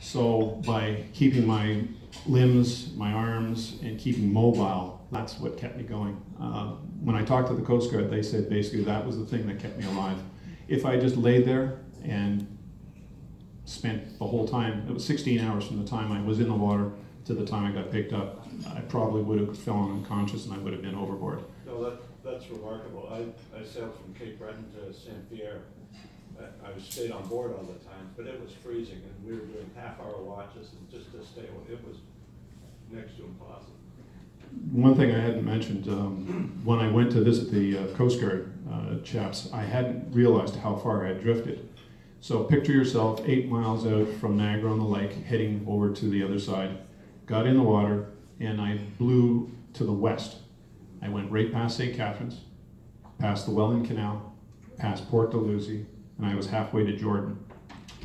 So by keeping my limbs, my arms, and keeping mobile, that's what kept me going. When I talked to the Coast Guard, they said basically that was the thing that kept me alive. If I just laid there and spent the whole time, it was 16 hours from the time I was in the water to the time I got picked up, I probably would have fallen unconscious and I would have been overboard. No, that's remarkable. I sailed from Cape Breton to Saint Pierre. I stayed on board all the time, but it was freezing, and we were doing half-hour watches, and just to stay away, it was next to impossible. One thing I hadn't mentioned, when I went to visit the Coast Guard chaps, I hadn't realized how far I had drifted. So picture yourself 8 miles out from Niagara-on-the-Lake, heading over to the other side, got in the water, and I blew to the west. I went right past St. Catharines, past the Welland Canal, past Port Dalhousie, and I was halfway to Jordan.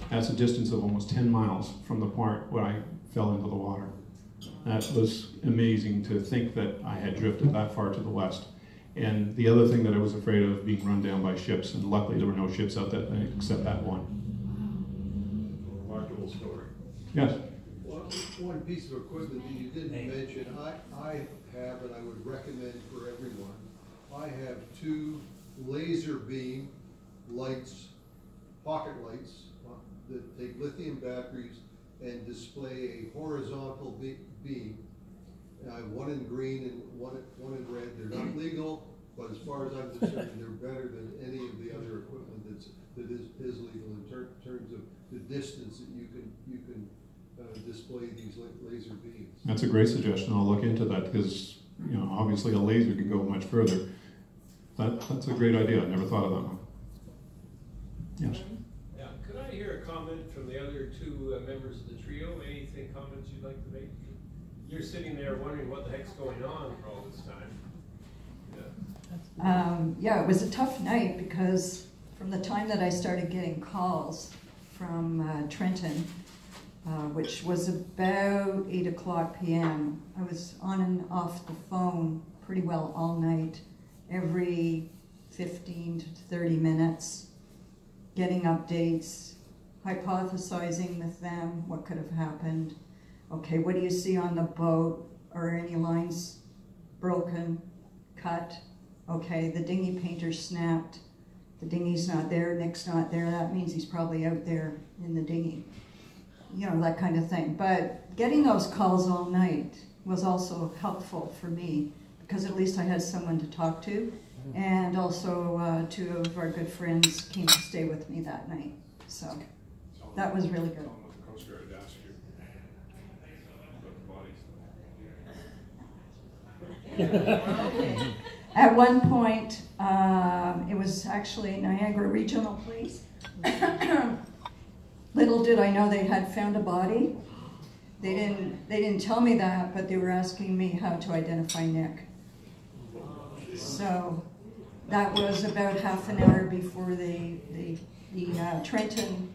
That's a distance of almost 10 miles from the part where I fell into the water. That was amazing to think that I had drifted that far to the west. And the other thing that I was afraid of, being run down by ships, and luckily there were no ships out that night except that one. Remarkable story. Yes? One piece of equipment that you didn't mention, I have, and I would recommend for everyone, I have 2 laser beam lights, pocket lights, that take lithium batteries and display a horizontal beam. I have one in green and one in red. They're not legal, but as far as I'm concerned, they're better than any of the other equipment that is legal in terms of the distance that you can display these laser beams. That's a great suggestion. I'll look into that because, you know, obviously a laser could go much further. That's a great idea. I never thought of that one. Yes. Yeah. Could I hear a comment from the other 2 members of the trio? Anything, comments you'd like to make? You're sitting there wondering what the heck's going on for all this time. Yeah. Yeah, it was a tough night because from the time that I started getting calls from Trenton, which was about 8 o'clock p.m., I was on and off the phone pretty well all night, every 15 to 30 minutes, getting updates, hypothesizing with them what could have happened. Okay, what do you see on the boat? Are any lines broken, cut? Okay, the dinghy painter snapped. The dinghy's not there, Nick's not there. That means he's probably out there in the dinghy. You know, that kind of thing. But getting those calls all night was also helpful for me because at least I had someone to talk to. And also 2 of our good friends came to stay with me that night. So that was really good. At one point, it was actually Niagara Regional Police. Little did I know they had found a body. They didn't tell me that, but they were asking me how to identify Nick. So that was about half an hour before the Trenton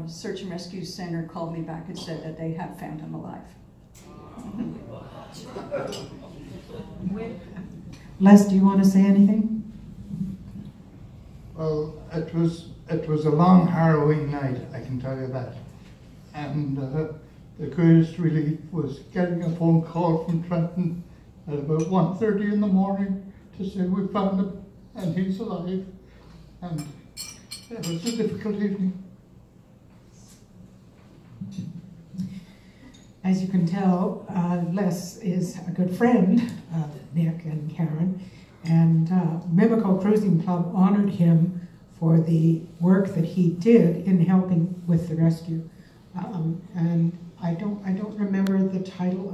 Search and Rescue Center called me back and said that they had found him alive. Les, do you want to say anything? Well, it was a long, harrowing night, I can tell you that. And the greatest relief was getting a phone call from Trenton at about 1:30 in the morning to say we found him and he's alive. And it was a difficult evening. As you can tell, Les is a good friend of Nick and Karen, and Mimico Cruising Club honored him for the work that he did in helping with the rescue. And I don't remember the title